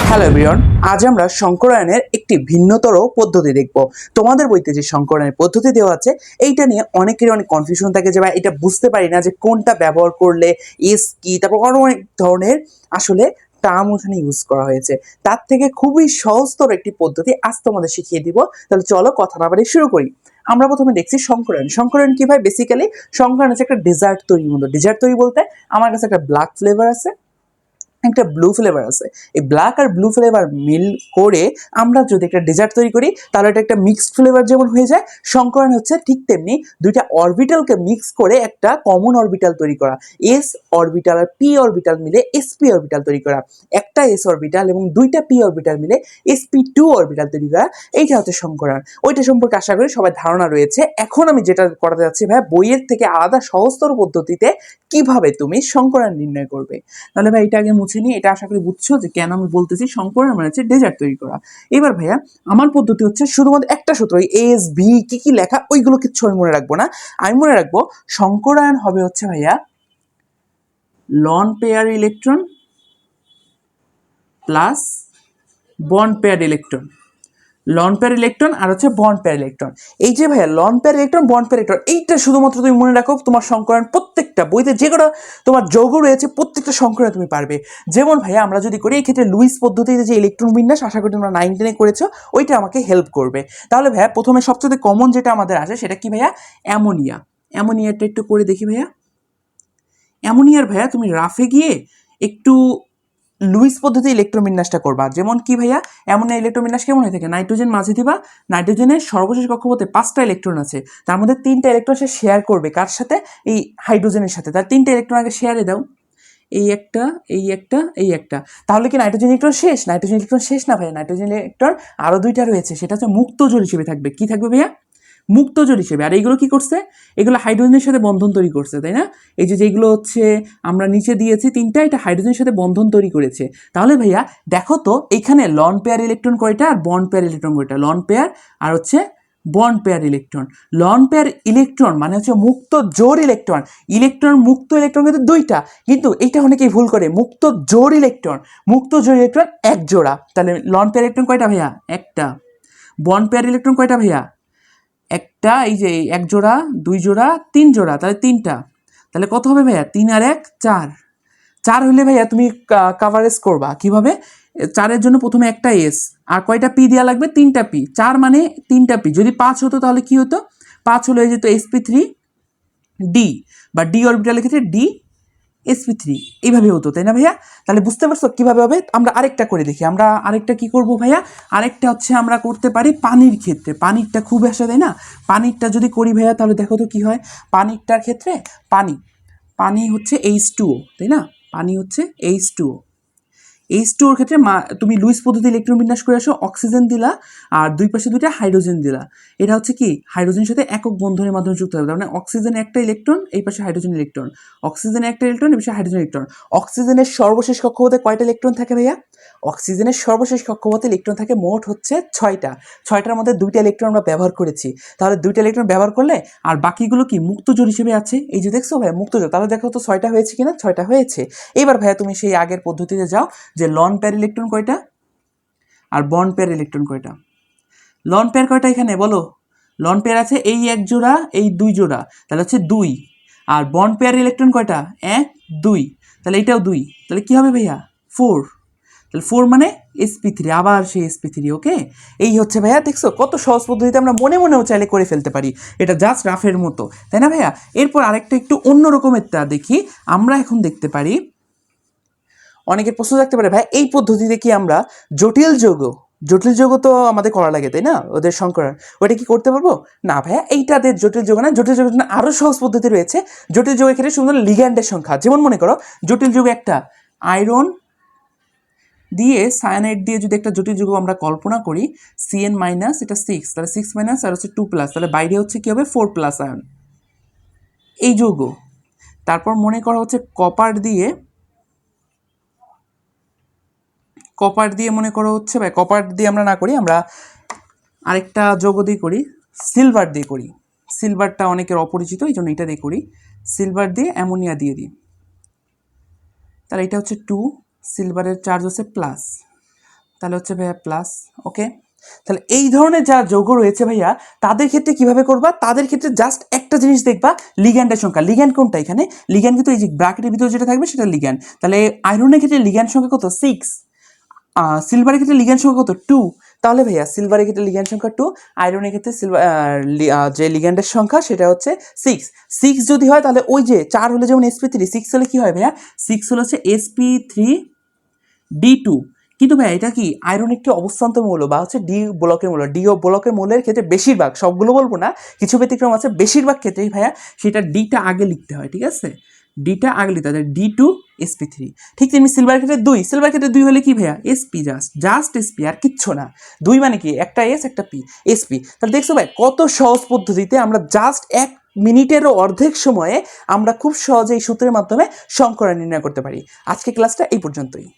Hello everyone, আজ আমরা সংকরায়নের একটি ভিন্নতর পদ্ধতি দেখব। তোমাদের বইতে যে সংকরায়নের পদ্ধতি দেওয়া আছে এইটা নিয়ে অনেকেরই অনেক কনফিউশন থাকে যে ভাই এটা বুঝতে পারি না যে কোনটা ব্যবহার করলে এস কি, তারপর অনেক ধরনের আসলে টার্ম ওখানে ইউজ করা হয়েছে। তার থেকে খুবই সহজতর একটি পদ্ধতি আজ তোমাদের শিখিয়ে দিব। তাহলে চলো কথা না বাড়িয়ে শুরু করি। আমরা প্রথমে দেখছি সংকরায়ন। সংকরায়ন কি ভাই? বেসিক্যালি সংকরায়ন হচ্ছে একটা ডেজার্ট তৈরির মতো। ডেজার্ট তৈরি বলতে আমার কাছে একটা ব্ল্যাক ফ্লেভার আছে, একটা ব্লু ফ্লেভার আছে। এই ব্ল্যাক আর ব্লু ফ্লেভার মিল করে আমরা যদি একটা ডেজার্ট তৈরি করি তাহলে এটা একটা মিক্সড ফ্লেভার যেমন হয়ে যায়, সংকরণ হচ্ছে ঠিক তেমনি দুইটা অরবিটালকে মিক্স করে একটা কমন অরবিটাল তৈরি করা। এস অরবিটাল আর পি অরবিটাল মিলে এসপি অরবিটাল তৈরি করা, একটা এস অরবিটাল এবং দুইটা পি অরবিটাল মিলে sp2 অরবিটাল তৈরি করা। এইটা হচ্ছে সংকরণ। ওইটা সম্পর্কে আশা করি সবাই ধারণা রয়েছে। এখন আমি যেটা করাতে যাচ্ছি ভাই, বইয়ের থেকে আলাদা সহজতর পদ্ধতিতে কিভাবে তুমি সংকরণ নির্ণয় করবে। তাহলে ভাই এটা আগে মুছে নিই। এটা আশা করি বুঝছো যে কেন আমি বলতেছি সংকরণ মানে হচ্ছে ডেজার্ট তৈরি করা। এবার ভাইয়া আমার পদ্ধতি হচ্ছে শুধুমাত্র একটা সূত্র, এস ভি কি কি লেখা ওইগুলো কিচ্ছু আমি মনে রাখবো না। আমি মনে রাখবো সংকরায়ন হবে হচ্ছে ভাইয়া lone pair electron plus bond pair electron. Lone pair electron আর হচ্ছে বন্ড পেয়ার ইলেকট্রন। এই যে ভাইয়া lone pair electron bond pair electron, এইটা শুধুমাত্র তুমি মনে রাখো তোমার সংকরণ প্রত্যেকটা বইতে যে কটা তোমার যৌগ রয়েছে প্রত্যেকটা সংকরণে তুমি পারবে। যেমন ভাইয়া আমরা যদি করি এই ক্ষেত্রে লুইস পদ্ধতিতে যে ইলেকট্রন বিন্যাস আশা করি তোমরা 9 10-এ করেছো, ওইটা আমাকে হেল্প করবে। তাহলে ভাইয়া প্রথমে সবচেয়ে কমন যেটা আমাদের আসে সেটা কি ভাইয়া? অ্যামোনিয়া। অ্যামোনিয়াটা একটু করে দেখি ভাইয়া। অ্যামোনিয়ার ভাইয়া তুমি রাফে গিয়ে একটু লুইস পদ্ধতি ইলেকট্রন বিন্যাসটা করবা। যেমন কি ভাইয়া? অ্যামোনিয়া ইলেকট্রন বিন্যাস কেমন হয়ে থাকে? নাইট্রোজেন মাঝে দিবা, নাইট্রোজেনের সর্বশেষ কক্ষপথে 5টা ইলেকট্রন আছে, তার মধ্যে 3টা ইলেকট্রন সে শেয়ার করবে কার সাথে? এই হাইড্রোজেনের সাথে। তার 3টা ইলেকট্রন আগে শেয়ারে দাও, এই একটা, এই একটা, এই একটা। তাহলে কি নাইট্রোজেন ইলেকট্রন শেষ? নাইট্রোজেন ইলেকট্রন শেষ না ভাইয়া, নাইট্রোজেন ইলেকট্রন আরো 2টা রয়েছে, সেটা হচ্ছে মুক্ত জোড় হিসেবে থাকবে। কি থাকবে ভাইয়া? মুক্ত জোড় হিসেবে। আর এইগুলো কি করছে? এগুলো হাইড্রোজেনের সাথে বন্ধন তৈরি করছে, তাই না? এই যে যেগুলো হচ্ছে আমরা নিচে দিয়েছি 3টা, এটা হাইড্রোজেনের সাথে বন্ধন তৈরি করেছে। তাহলে ভাইয়া দেখো তো এখানে লন পেয়ার ইলেকট্রন কয়টা আর বন্ড পেয়ার ইলেকট্রন কয়টা? লন পেয়ার আর হচ্ছে bond pair electron. Lone pair electron মানে হচ্ছে মুক্ত জোড় ইলেকট্রন। ইলেকট্রন মুক্ত ইলেকট্রন কিন্তু 2টা, কিন্তু এইটা অনেকেই ভুল করে। মুক্ত জোড় ইলেকট্রন, মুক্ত জোড় ইলেকট্রন এক জোড়া। তাহলে লন পেয়ার ইলেকট্রন কয়টা ভাইয়া? একটা। বন্ড পেয়ার ইলেকট্রন কয়টা ভাইয়া? একটা। এই যে এক জোড়া, 2 জোড়া, 3 জোড়া, তাহলে 3টা। তাহলে কত হবে ভাইয়া? 3 আর 1 4। 4 হলে ভাইয়া তুমি কাভারেজ করবা কিভাবে? 4-এর জন্য প্রথমে একটা এস আর কয়টা পি দেওয়া লাগবে? 3টা পি। 4 মানে 3টা পি। যদি 5 হতো তাহলে কি হতো? 5 হলে হয়ে যেত sp3 ডি, বা ডি অরবিটালের ক্ষেত্রে ডি sp3, এইভাবে হতো, তাই না ভাইয়া? তাহলে বুঝতে পারছো কিভাবে হবে? আমরা আরেকটা করে দেখি। আমরা আরেকটা কি করব ভাইয়া? আরেকটা হচ্ছে আমরা করতে পারি পানির ক্ষেত্রে। পানিরটা খুব আসে, তাই না? পানিরটা যদি করি ভাইয়া তাহলে দেখো তো কি হয়। পানিরটার ক্ষেত্রে পানি হচ্ছে H2O, তাই না? পানি হচ্ছে H2O। H2ওর ক্ষেত্রে তুমি লুইস পদ্ধতি ইলেকট্রন বিন্যাস করে আসো, অক্সিজেন দিলা আর দুই পাশে 2টা হাইড্রোজেন দিলা। এটা হচ্ছে কি হাইড্রোজেনের সাথে একক বন্ধনের মাধ্যমে যুক্ত হবে। তার মানে অক্সিজেন একটা ইলেকট্রন, এই পাশে হাইড্রোজেন ইলেকট্রন। অক্সিজেন একটা ইলেকট্রন, এই পাশে হাইড্রোজেন ইলেকট্রন। অক্সিজেনের সর্বশেষ কক্ষপথে কয়টা ইলেকট্রন থাকে ভাইয়া? অক্সিজেনের সর্বশেষ কক্ষপথে ইলেকট্রন থাকে মোট হচ্ছে 6টা। 6টার মধ্যে 2টা ইলেকট্রন আমরা ব্যবহার করেছি। তাহলে 2টা ইলেকট্রন ব্যবহার করলে আর বাকিগুলো কি মুক্ত জোড় হিসেবে আছে। এই যে দেখছো ভাইয়া মুক্ত জোড়। তাহলে দেখো তো 6টা হয়েছে কিনা? 6টা হয়েছে। এবার ভাইয়া তুমি সেই আগের পদ্ধতিতে যাও যে লন পেয়ার ইলেকট্রন কয়টা আর বন্ড পেয়ার ইলেকট্রন কয়টা। লন পেয়ার কয়টা এখানে বলো? লন পেয়ার আছে এই 1 জোড়া, এই 2 জোড়া, তাহলে হচ্ছে 2। আর বন্ড পেয়ার ইলেকট্রন কয়টা? 1 2, তাহলে এটাও 2, তাহলে কি হবে ভাইয়া? 4। তাহলে 4 মানে sp3, আবার সেই sp3। ওকে, এই হচ্ছে ভাইয়া। দেখছো কত সহজ পদ্ধতিতে আমরা মনে মনেও চাইলে করে ফেলতে পারি। এটা জাস্ট রাফের মতো, তাই না ভাইয়া? এরপর আরেকটা একটু অন্য রকমেরটা দেখি। আমরা এখন দেখতে পারি, অনেকের প্রশ্ন থাকতে পারে ভাই এই পদ্ধতিতে কি আমরা জটিল যৌগ তো আমাদের করা লাগে, তাই না? ওদের সংকরণ, ওটা কি করতে পারবো? না ভাইয়া, এইটাদের জটিল যৌগ না। জটিল যৌগের জন্য আরও সহজ পদ্ধতি রয়েছে। জটিল যৌগের ক্ষেত্রে সুন্দর লিগ্যান্ডের সংখ্যা। যেমন মনে করো জটিল যৌগ একটা আয়রন দিয়ে সায়ানাইড দিয়ে যদি একটা জটিল যৌগ আমরা কল্পনা করি, CN মাইনাস, এটা 6, তাহলে 6 মাইনাস আর হচ্ছে 2 প্লাস, তাহলে বাইরে হচ্ছে কি হবে? 4 প্লাস আয়ন, এই যৌগ। তারপর মনে করা হচ্ছে কপার দিয়ে মনে করো হচ্ছে ভাই, কপার দিয়ে আমরা না করি, আমরা আরেকটা যৌগ দিয়ে করি, সিলভার দিয়ে করি। সিলভারটা অনেকের অপরিচিত, এই জন্য এটা দিয়ে করি। সিলভার দিয়ে অ্যামোনিয়া দিয়ে দিই। তাহলে এটা হচ্ছে 2, সিলভারের চার্জ হচ্ছে প্লাস, তাহলে হচ্ছে ভাইয়া প্লাস। ওকে, তাহলে এই ধরনের যা যৌগ রয়েছে ভাইয়া তাদের ক্ষেত্রে কিভাবে করবা, তাদের ক্ষেত্রে জাস্ট একটা জিনিস দেখবা, লিগ্যান্ডের সংখ্যা। লিগ্যান্ড কোনটা এখানে, লিগ্যান্ড কিন্তু এই যে ব্র্যাকেটের ভিতরে যেটা থাকবে সেটা লিগ্যান্ড। তাহলে আয়রনের ক্ষেত্রে লিগ্যান্ড সংখ্যা কত, 6, সিলভারের ক্ষেত্রে লিগ্যান্ড সংখ্যা কত, 2। তাহলে ভাইয়া সিলভারের ক্ষেত্রে লিগ্যান্ড সংখ্যা 2, আয়রনের ক্ষেত্রে যে লিগ্যান্ডের সংখ্যা সেটা হচ্ছে 6। 6 যদি হয় তাহলে ওই যে 4 হলে যেমন sp3, 6 হলে কি হয় ভাইয়া, 6 হলে হচ্ছে sp3d2। কিন্তু ভাই এটা কি আয়রন একটি অবস্থান্তর মৌল বা হচ্ছে ডি ব্লকের মৌল। ডি ব্লকের মৌলের ক্ষেত্রে বেশিরভাগ, সবগুলো বলবো না, কিছু ব্যতিক্রম আছে, বেশিরভাগ ক্ষেত্রেই ভাইয়া সেটা ডিটা আগে লিখতে হয়, ঠিক আছে, ডিটা আগে লিখতে হয়, D2sp3। ঠিক তেমনি সিলভার ক্ষেত্রে 2, সিলভার ক্ষেত্রে 2 হলে কি ভাইয়া, sp, জাস্ট sp, আর কিচ্ছু না। 2 মানে কি, একটা s একটা p, sp। তাহলে দেখছো ভাই কত সহজ পদ্ধতিতে আমরা জাস্ট 1 মিনিটেরও অর্ধেক সময়ে আমরা খুব সহজে এই সূত্রের মাধ্যমে সংকরণ নির্ণয় করতে পারি। আজকে ক্লাসটা এই পর্যন্তই।